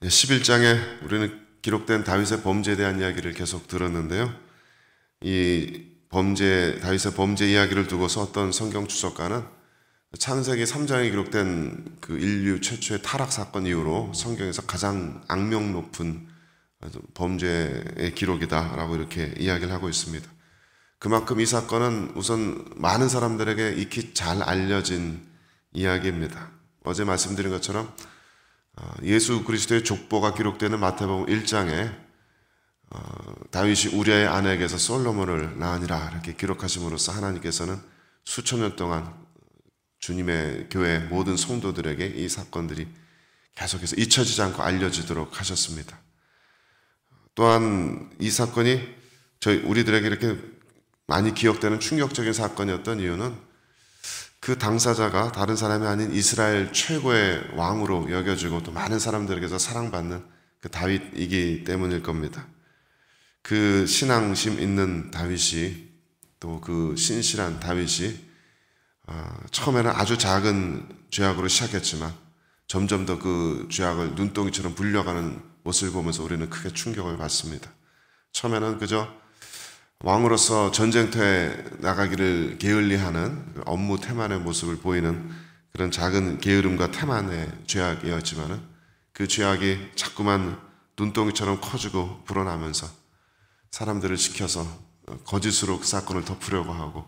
11장에 우리는 기록된 다윗의 범죄에 대한 이야기를 계속 들었는데요. 이 다윗의 범죄 이야기를 두고서 어떤 성경 주석가는 창세기 3장에 기록된 그 인류 최초의 타락 사건 이후로 성경에서 가장 악명 높은 범죄의 기록이다라고 이렇게 이야기를 하고 있습니다. 그만큼 이 사건은 우선 많은 사람들에게 익히 잘 알려진 이야기입니다. 어제 말씀드린 것처럼 예수 그리스도의 족보가 기록되는 마태복음 1장에 다윗이 우리아의 아내에게서 솔로몬을 낳으니라 이렇게 기록하심으로써 하나님께서는 수천 년 동안 주님의 교회 모든 성도들에게 이 사건들이 계속해서 잊혀지지 않고 알려지도록 하셨습니다. 또한 이 사건이 우리들에게 이렇게 많이 기억되는 충격적인 사건이었던 이유는 그 당사자가 다른 사람이 아닌 이스라엘 최고의 왕으로 여겨지고 또 많은 사람들에게서 사랑받는 그 다윗이기 때문일 겁니다. 그 신앙심 있는 다윗이 또 그 신실한 다윗이 처음에는 아주 작은 죄악으로 시작했지만 점점 더 그 죄악을 눈덩이처럼 불려가는 모습을 보면서 우리는 크게 충격을 받습니다. 처음에는 그저 왕으로서 전쟁터에 나가기를 게을리하는 업무 태만의 모습을 보이는 그런 작은 게으름과 태만의 죄악이었지만은 그 죄악이 자꾸만 눈덩이처럼 커지고 불어나면서 사람들을 시켜서 거짓으로 그 사건을 덮으려고 하고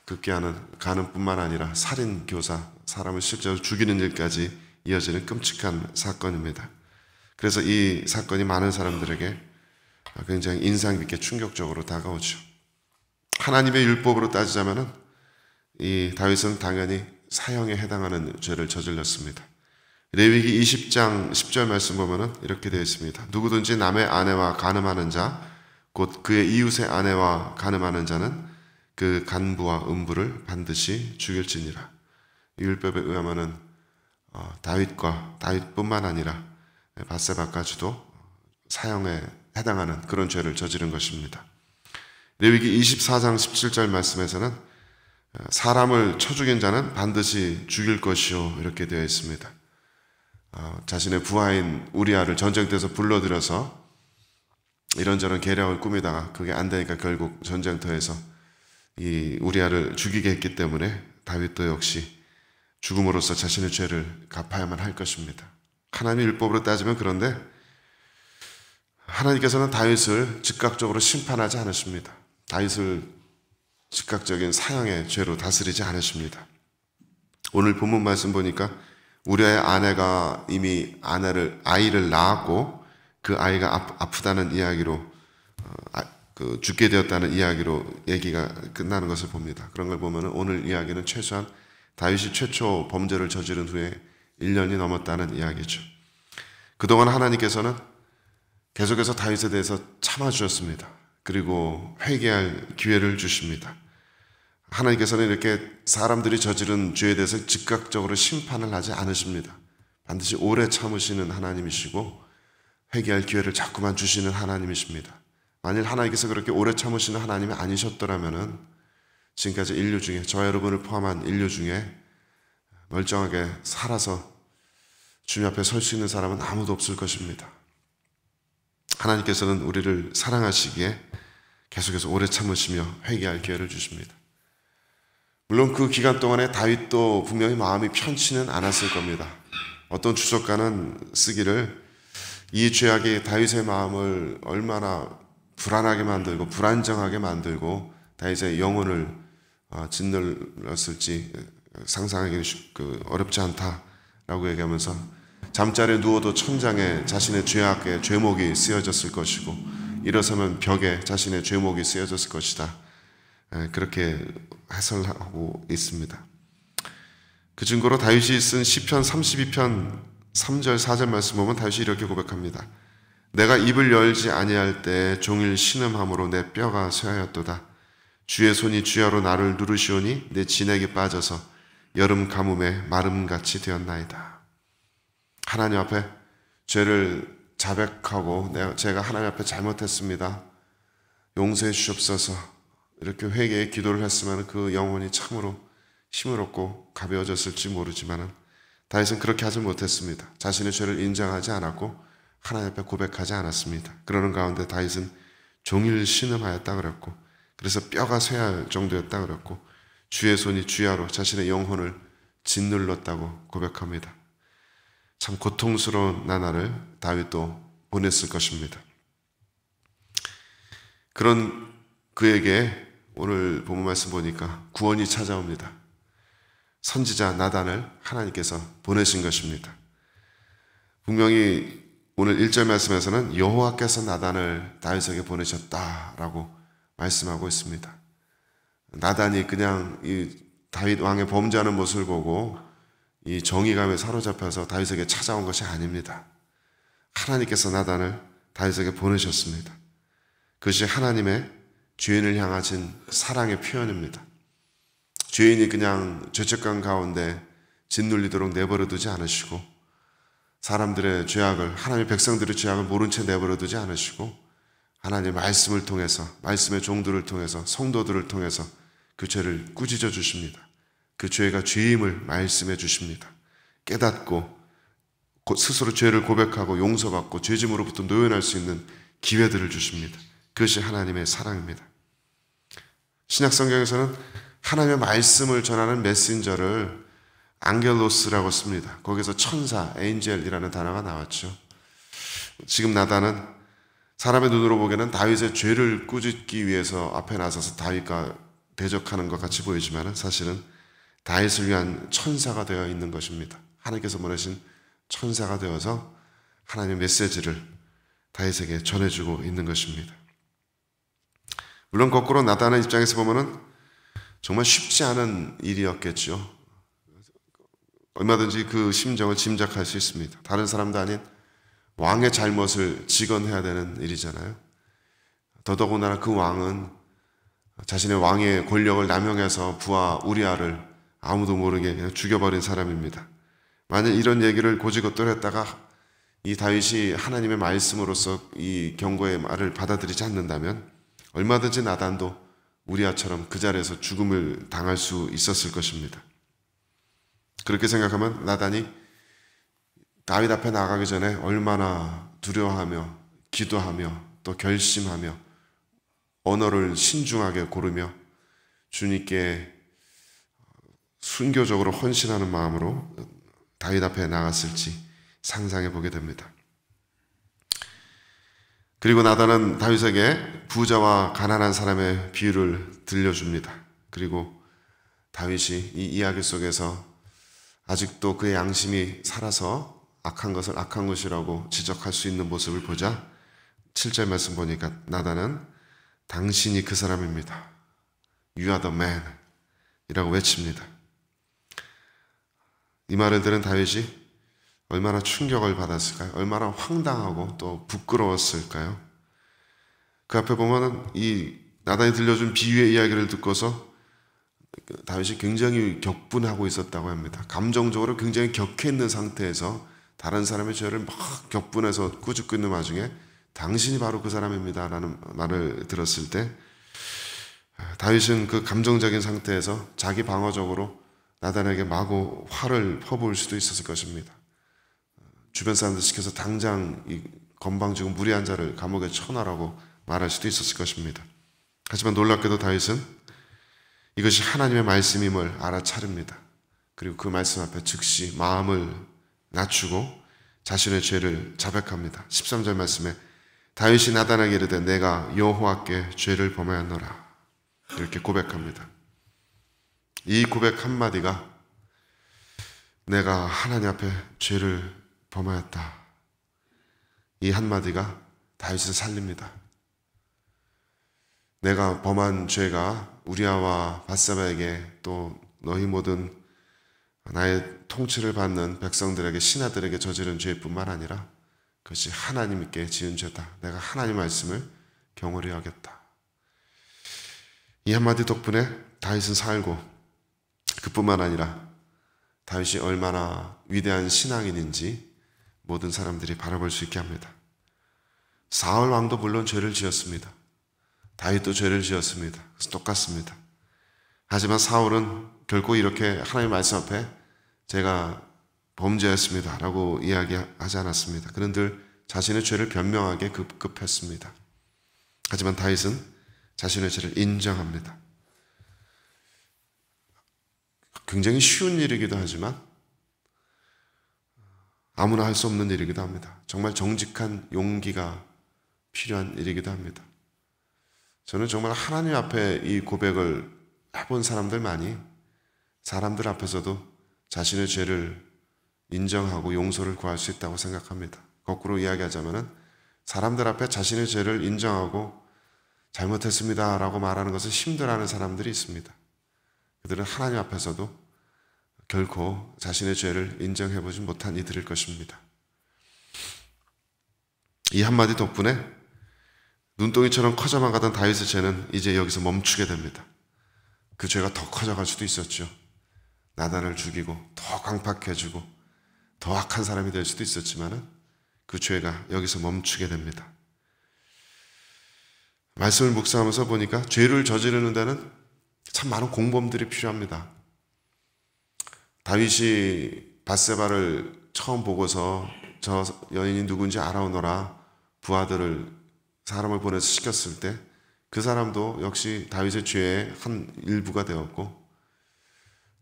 급기야는 가는 뿐만 아니라 살인, 교사, 사람을 실제로 죽이는 일까지 이어지는 끔찍한 사건입니다. 그래서 이 사건이 많은 사람들에게 굉장히 인상 깊게 충격적으로 다가오죠. 하나님의 율법으로 따지자면은 이 다윗은 당연히 사형에 해당하는 죄를 저질렀습니다. 레위기 20장 10절 말씀 보면은 이렇게 되어 있습니다. 누구든지 남의 아내와 간음하는 자, 곧 그의 이웃의 아내와 간음하는 자는 그 간부와 음부를 반드시 죽일지니라. 이 율법에 의하면은 다윗뿐만 아니라 밧세바까지도 사형에 해당하는 그런 죄를 저지른 것입니다. 레위기 24장 17절 말씀에서는 사람을 쳐 죽인 자는 반드시 죽일 것이요 이렇게 되어 있습니다. 자신의 부하인 우리아를 전쟁터에서 불러들여서 이런저런 계략을 꾸미다가 그게 안 되니까 결국 전쟁터에서 이 우리아를 죽이게 했기 때문에 다윗도 역시 죽음으로써 자신의 죄를 갚아야만 할 것입니다. 하나님의 율법으로 따지면 그런데 하나님께서는 다윗을 즉각적으로 심판하지 않으십니다. 다윗을 즉각적인 사형의 죄로 다스리지 않으십니다. 오늘 본문 말씀 보니까 우리아의 아내가 이미 아이를 낳았고 그 아이가 아프다는 이야기로 죽게 되었다는 이야기로 얘기가 끝나는 것을 봅니다. 그런 걸 보면 오늘 이야기는 최소한 다윗이 최초 범죄를 저지른 후에 1년이 넘었다는 이야기죠. 그동안 하나님께서는 계속해서 다윗에 대해서 참아주셨습니다. 그리고 회개할 기회를 주십니다. 하나님께서는 이렇게 사람들이 저지른 죄에 대해서 즉각적으로 심판을 하지 않으십니다. 반드시 오래 참으시는 하나님이시고 회개할 기회를 자꾸만 주시는 하나님이십니다. 만일 하나님께서 그렇게 오래 참으시는 하나님이 아니셨더라면은 지금까지 인류 중에 저와 여러분을 포함한 인류 중에 멀쩡하게 살아서 주님 앞에 설 수 있는 사람은 아무도 없을 것입니다. 하나님께서는 우리를 사랑하시기에 계속해서 오래 참으시며 회개할 기회를 주십니다. 물론 그 기간 동안에 다윗도 분명히 마음이 편치는 않았을 겁니다. 어떤 주석가는 쓰기를 이 죄악이 다윗의 마음을 얼마나 불안하게 만들고 불안정하게 만들고 다윗의 영혼을 짓눌렀을지 상상하기 어렵지 않다라고 얘기하면서 잠자리에 누워도 천장에 자신의 죄악의 죄목이 쓰여졌을 것이고 일어서면 벽에 자신의 죄목이 쓰여졌을 것이다. 그렇게 해설하고 있습니다. 그 증거로 다윗이 쓴 시편 32편 3절 4절 말씀 보면 다윗이 이렇게 고백합니다. 내가 입을 열지 아니할 때 종일 신음함으로 내 뼈가 쇠하였도다. 주의 손이 주야로 나를 누르시오니 내 진액이 빠져서 여름 가뭄에 마름같이 되었나이다. 하나님 앞에 죄를 자백하고 제가 하나님 앞에 잘못했습니다. 용서해 주시옵소서. 이렇게 회개의 기도를 했으면 그 영혼이 참으로 힘을 얻고 가벼워졌을지 모르지만 다윗은 그렇게 하지 못했습니다. 자신의 죄를 인정하지 않았고 하나님 앞에 고백하지 않았습니다. 그러는 가운데 다윗은 종일 신음하였다 그랬고, 그래서 뼈가 쇠할 정도였다 그랬고, 주의 손이 주야로 자신의 영혼을 짓눌렀다고 고백합니다. 참 고통스러운 나날을 다윗도 보냈을 것입니다. 그런 그에게 오늘 본문 말씀 보니까 구원이 찾아옵니다. 선지자 나단을 하나님께서 보내신 것입니다. 분명히 오늘 1절 말씀에서는 여호와께서 나단을 다윗에게 보내셨다라고 말씀하고 있습니다. 나단이 그냥 이 다윗 왕의 범죄하는 모습을 보고 이 정의감에 사로잡혀서 다윗에게 찾아온 것이 아닙니다. 하나님께서 나단을 다윗에게 보내셨습니다. 그것이 하나님의 죄인을 향하신 사랑의 표현입니다. 죄인이 그냥 죄책감 가운데 짓눌리도록 내버려 두지 않으시고, 사람들의 죄악을, 하나님의 백성들의 죄악을 모른 채 내버려 두지 않으시고, 하나님의 말씀을 통해서, 말씀의 종들을 통해서, 성도들을 통해서 그 죄를 꾸짖어 주십니다. 그 죄가 죄임을 말씀해 주십니다. 깨닫고 스스로 죄를 고백하고 용서받고 죄짐으로부터 노연할 수 있는 기회들을 주십니다. 그것이 하나님의 사랑입니다. 신약 성경에서는 하나님의 말씀을 전하는 메신저를 앙겔로스라고 씁니다. 거기서 천사, 엔젤이라는 단어가 나왔죠. 지금 나단은 사람의 눈으로 보기에는 다윗의 죄를 꾸짖기 위해서 앞에 나서서 다윗과 대적하는 것 같이 보이지만 사실은 다윗을 위한 천사가 되어 있는 것입니다. 하나님께서 보내신 천사가 되어서 하나님의 메시지를 다윗에게 전해주고 있는 것입니다. 물론 거꾸로 나단의 입장에서 보면은 정말 쉽지 않은 일이었겠죠. 얼마든지 그 심정을 짐작할 수 있습니다. 다른 사람도 아닌 왕의 잘못을 직언해야 되는 일이잖아요. 더더군다나 그 왕은 자신의 왕의 권력을 남용해서 부하 우리아를 아무도 모르게 그냥 죽여버린 사람입니다. 만약 이런 얘기를 고지고대로했다가 이 다윗이 하나님의 말씀으로서 이 경고의 말을 받아들이지 않는다면 얼마든지 나단도 우리아처럼 그 자리에서 죽음을 당할 수 있었을 것입니다. 그렇게 생각하면 나단이 다윗 앞에 나가기 전에 얼마나 두려워하며 기도하며 또 결심하며 언어를 신중하게 고르며 주님께 순교적으로 헌신하는 마음으로 다윗 앞에 나갔을지 상상해 보게 됩니다. 그리고 나단은 다윗에게 부자와 가난한 사람의 비유를 들려줍니다. 그리고 다윗이 이 이야기 속에서 아직도 그의 양심이 살아서 악한 것을 악한 것이라고 지적할 수 있는 모습을 보자 7절 말씀 보니까 나단은 당신이 그 사람입니다. You are the man 이라고 외칩니다. 이 말을 들은 다윗이 얼마나 충격을 받았을까요? 얼마나 황당하고 또 부끄러웠을까요? 그 앞에 보면은 이 나단이 들려준 비유의 이야기를 듣고서 다윗이 굉장히 격분하고 있었다고 합니다. 감정적으로 굉장히 격해 있는 상태에서 다른 사람의 죄를 막 격분해서 꾸짖고 있는 와중에 당신이 바로 그 사람입니다 라는 말을 들었을 때 다윗은 그 감정적인 상태에서 자기 방어적으로 나단에게 마구 화를 퍼부을 수도 있었을 것입니다. 주변 사람들 시켜서 당장 이 건방지고 무리한 자를 감옥에 쳐넣으라고 말할 수도 있었을 것입니다. 하지만 놀랍게도 다윗은 이것이 하나님의 말씀임을 알아차립니다. 그리고 그 말씀 앞에 즉시 마음을 낮추고 자신의 죄를 자백합니다. 13절 말씀에 다윗이 나단에게 이르되 내가 여호와께 죄를 범하였노라 이렇게 고백합니다. 이 고백 한마디가 내가 하나님 앞에 죄를 범하였다. 이 한마디가 다윗을 살립니다. 내가 범한 죄가 우리아와 밧세바에게 또 너희 모든 나의 통치를 받는 백성들에게 신하들에게 저지른 죄뿐만 아니라 그것이 하나님께 지은 죄다. 내가 하나님 말씀을 경홀히 여겼다. 이 한마디 덕분에 다윗은 살고 그뿐만 아니라 다윗이 얼마나 위대한 신앙인인지 모든 사람들이 바라볼 수 있게 합니다. 사울 왕도 물론 죄를 지었습니다. 다윗도 죄를 지었습니다. 그래서 똑같습니다. 하지만 사울은 결코 이렇게 하나님의 말씀 앞에 제가 범죄했습니다 라고 이야기하지 않았습니다. 그는 늘 자신의 죄를 변명하게 급급했습니다. 하지만 다윗은 자신의 죄를 인정합니다. 굉장히 쉬운 일이기도 하지만 아무나 할 수 없는 일이기도 합니다. 정말 정직한 용기가 필요한 일이기도 합니다. 저는 정말 하나님 앞에 이 고백을 해본 사람들 앞에서도 자신의 죄를 인정하고 용서를 구할 수 있다고 생각합니다. 거꾸로 이야기하자면 사람들 앞에 자신의 죄를 인정하고 잘못했습니다 라고 말하는 것을 힘들어하는 사람들이 있습니다. 그들은 하나님 앞에서도 결코 자신의 죄를 인정해보지 못한 이들일 것입니다. 이 한마디 덕분에 눈덩이처럼 커져만 가던 다윗의 죄는 이제 여기서 멈추게 됩니다. 그 죄가 더 커져갈 수도 있었죠. 나단을 죽이고 더 강팍해지고 더 악한 사람이 될 수도 있었지만 그 죄가 여기서 멈추게 됩니다. 말씀을 묵상하면서 보니까 죄를 저지르는 데는 참 많은 공범들이 필요합니다. 다윗이 밧세바를 처음 보고서 저 여인이 누군지 알아오너라 부하들을 사람을 보내서 시켰을 때 그 사람도 역시 다윗의 죄의 한 일부가 되었고,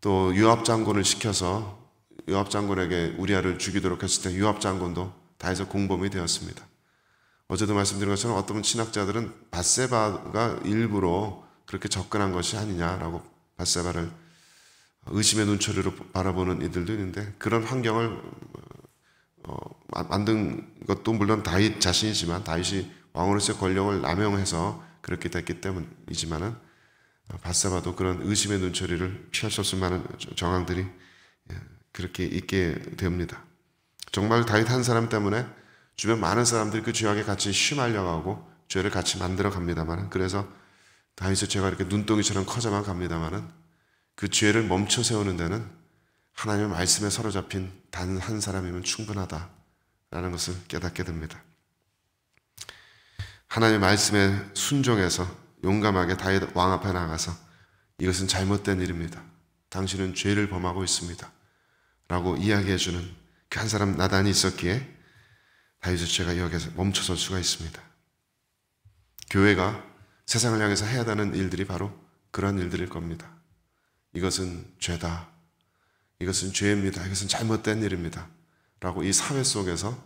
또 요압 장군을 시켜서 요압 장군에게 우리아를 죽이도록 했을 때 요압 장군도 다윗의 공범이 되었습니다. 어제도 말씀드린 것처럼 어떤 신학자들은 밧세바가 일부러 그렇게 접근한 것이 아니냐라고 밧세바를 의심의 눈초리로 바라보는 이들도 있는데, 그런 환경을 만든 것도 물론 다윗 자신이지만 다윗이 왕으로서의 권력을 남용해서 그렇게 됐기 때문이지만은 밧세바도 그런 의심의 눈초리를 피할 수 없을 만한 정황들이 그렇게 있게 됩니다. 정말 다윗 한 사람 때문에 주변 많은 사람들이 그 죄악에 같이 휘말려가고 죄를 같이 만들어 갑니다만, 그래서 다윗의 죄가 이렇게 눈덩이처럼 커져만 갑니다만은 그 죄를 멈춰 세우는 데는 하나님의 말씀에 사로잡힌 단 한 사람이면 충분하다라는 것을 깨닫게 됩니다. 하나님의 말씀에 순종해서 용감하게 다윗 왕 앞에 나가서 이것은 잘못된 일입니다. 당신은 죄를 범하고 있습니다. 라고 이야기해주는 그 한 사람 나단이 있었기에 다윗의 죄가 여기서 멈춰설 수가 있습니다. 교회가 세상을 향해서 해야 하는 일들이 바로 그런 일들일 겁니다. 이것은 죄다. 이것은 죄입니다. 이것은 잘못된 일입니다. 라고 이 사회 속에서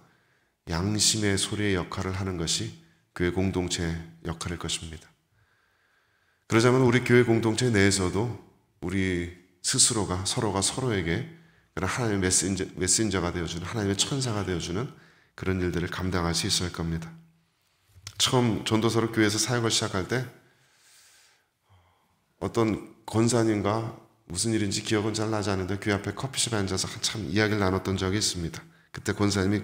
양심의 소리의 역할을 하는 것이 교회 공동체의 역할일 것입니다. 그러자면 우리 교회 공동체 내에서도 우리 스스로가 서로가 서로에게 그런 하나님의 메신저가 되어주는, 하나님의 천사가 되어주는 그런 일들을 감당할 수 있을 겁니다. 처음 전도서를 교회에서 사역을 시작할 때 어떤 권사님과 무슨 일인지 기억은 잘 나지 않는데 교회 앞에 커피숍에 앉아서 한참 이야기를 나눴던 적이 있습니다. 그때 권사님이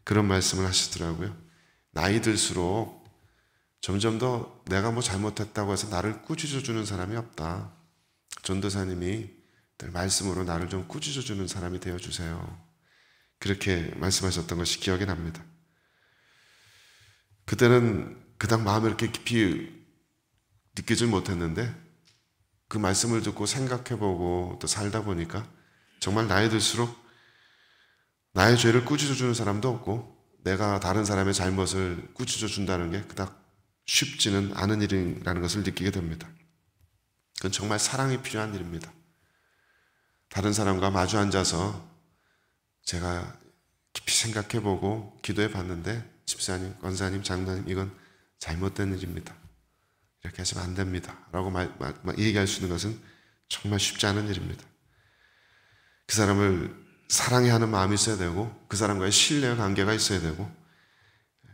그런 말씀을 하시더라고요. 나이 들수록 점점 더 내가 뭐 잘못했다고 해서 나를 꾸짖어주는 사람이 없다. 전도사님이 늘 말씀으로 나를 좀 꾸짖어주는 사람이 되어주세요. 그렇게 말씀하셨던 것이 기억이 납니다. 그때는 그닥 마음에 이렇게 깊이 느끼질 못했는데 그 말씀을 듣고 생각해보고 또 살다 보니까 정말 나이 들수록 나의 죄를 꾸짖어주는 사람도 없고 내가 다른 사람의 잘못을 꾸짖어준다는 게 그닥 쉽지는 않은 일이라는 것을 느끼게 됩니다. 그건 정말 사랑이 필요한 일입니다. 다른 사람과 마주 앉아서 제가 깊이 생각해보고 기도해 봤는데 집사님, 권사님, 장로님 이건 잘못된 일입니다. 이렇게 하시면 안 됩니다. 라고 얘기할 수 있는 것은 정말 쉽지 않은 일입니다. 그 사람을 사랑해야 하는 마음이 있어야 되고 그 사람과의 신뢰와 관계가 있어야 되고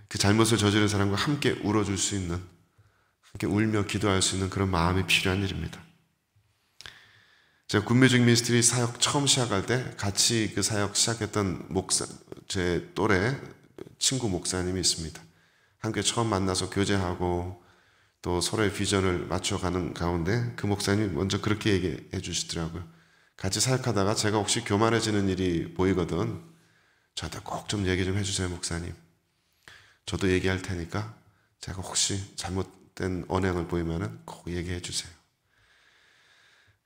그 잘못을 저지른 사람과 함께 울어줄 수 있는, 함께 울며 기도할 수 있는 그런 마음이 필요한 일입니다. 제가 군매직 미니스트리 사역 처음 시작할 때 같이 그 사역 시작했던 제 또래 친구 목사님이 있습니다. 함께 처음 만나서 교제하고 또 서로의 비전을 맞춰가는 가운데 그 목사님이 먼저 그렇게 얘기해 주시더라고요. 같이 사역하다가 제가 혹시 교만해지는 일이 보이거든 저한테 꼭 좀 얘기 좀 해주세요 목사님. 저도 얘기할 테니까 제가 혹시 잘못된 언행을 보이면 꼭 얘기해 주세요.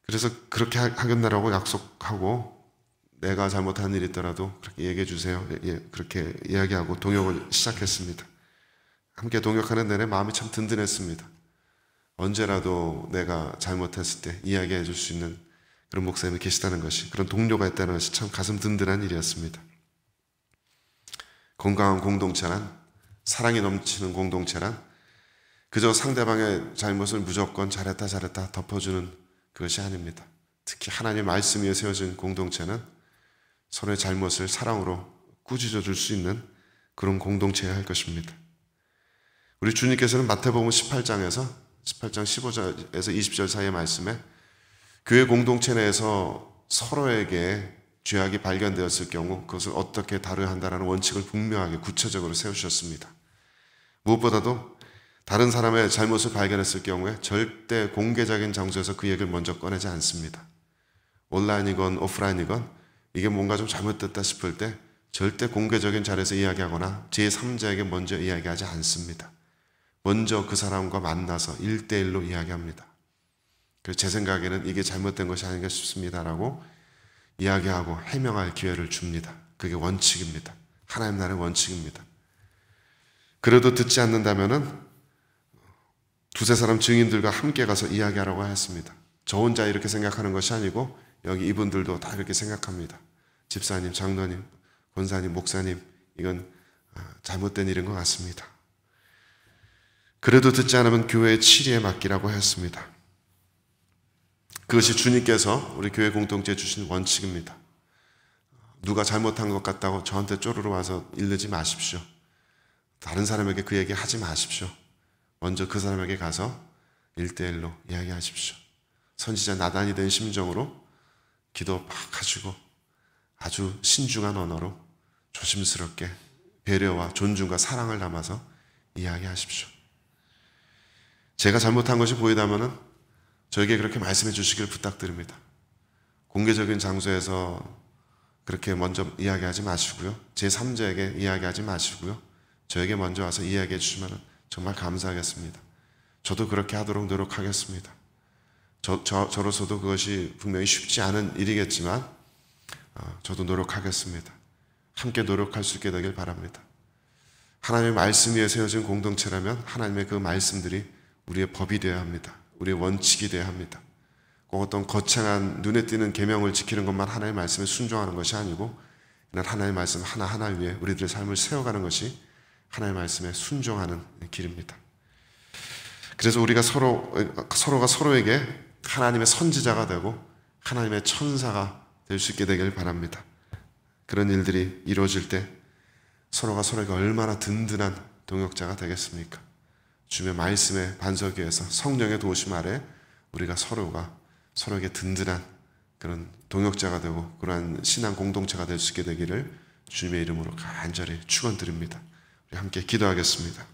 그래서 그렇게 하겠다라고 약속하고 내가 잘못한 일이 있더라도 그렇게 얘기해 주세요. 그렇게 이야기하고 동역을 시작했습니다. 함께 동역하는 내내 마음이 참 든든했습니다. 언제라도 내가 잘못했을 때 이야기해 줄 수 있는 그런 목사님이 계시다는 것이, 그런 동료가 있다는 것이 참 가슴 든든한 일이었습니다. 건강한 공동체란, 사랑이 넘치는 공동체란 그저 상대방의 잘못을 무조건 잘했다 덮어주는 그것이 아닙니다. 특히 하나님의 말씀 위에 세워진 공동체는 서로의 잘못을 사랑으로 꾸짖어 줄 수 있는 그런 공동체여야 할 것입니다. 우리 주님께서는 마태복음 18장 15절에서 20절 사이의 말씀에 교회 공동체 내에서 서로에게 죄악이 발견되었을 경우 그것을 어떻게 다뤄야 한다는 원칙을 분명하게 구체적으로 세우셨습니다. 무엇보다도 다른 사람의 잘못을 발견했을 경우에 절대 공개적인 장소에서 그 얘기를 먼저 꺼내지 않습니다. 온라인이건 오프라인이건 이게 뭔가 좀 잘못됐다 싶을 때 절대 공개적인 자리에서 이야기하거나 제3자에게 먼저 이야기하지 않습니다. 먼저 그 사람과 만나서 1대1로 이야기합니다. 그래서 제 생각에는 이게 잘못된 것이 아닌가 싶습니다라고 이야기하고 해명할 기회를 줍니다. 그게 원칙입니다. 하나님 나라의 원칙입니다. 그래도 듣지 않는다면은 두세 사람 증인들과 함께 가서 이야기하라고 했습니다. 저 혼자 이렇게 생각하는 것이 아니고 여기 이분들도 다 이렇게 생각합니다. 집사님, 장로님, 권사님, 목사님, 이건 잘못된 일인 것 같습니다. 그래도 듣지 않으면 교회의 치리에 맡기라고 했습니다. 그것이 주님께서 우리 교회 공동체에 주신 원칙입니다. 누가 잘못한 것 같다고 저한테 쪼르르 와서 일르지 마십시오. 다른 사람에게 그 얘기 하지 마십시오. 먼저 그 사람에게 가서 1대1로 이야기하십시오. 선지자 나단이 된 심정으로 기도 막 하시고 아주 신중한 언어로 조심스럽게 배려와 존중과 사랑을 담아서 이야기하십시오. 제가 잘못한 것이 보이다면 저에게 그렇게 말씀해 주시길 부탁드립니다. 공개적인 장소에서 그렇게 먼저 이야기하지 마시고요. 제3자에게 이야기하지 마시고요. 저에게 먼저 와서 이야기해 주시면 정말 감사하겠습니다. 저도 그렇게 하도록 노력하겠습니다. 저로서도 그것이 분명히 쉽지 않은 일이겠지만 저도 노력하겠습니다. 함께 노력할 수 있게 되길 바랍니다. 하나님의 말씀 위에 세워진 공동체라면 하나님의 그 말씀들이 우리의 법이 되어야 합니다. 우리의 원칙이 되어야 합니다. 꼭 어떤 거창한 눈에 띄는 계명을 지키는 것만 하나님의 말씀에 순종하는 것이 아니고 하나님의 말씀 하나하나 위에 우리들의 삶을 세워가는 것이 하나님의 말씀에 순종하는 길입니다. 그래서 우리가 서로가 서로에게 하나님의 선지자가 되고 하나님의 천사가 될 수 있게 되길 바랍니다. 그런 일들이 이루어질 때 서로가 서로에게 얼마나 든든한 동역자가 되겠습니까? 주님의 말씀의 반석 위에서 성령의 도우심 아래 우리가 서로에게 든든한 그런 동역자가 되고 그러한 신앙 공동체가 될 수 있게 되기를 주님의 이름으로 간절히 축원드립니다. 우리 함께 기도하겠습니다.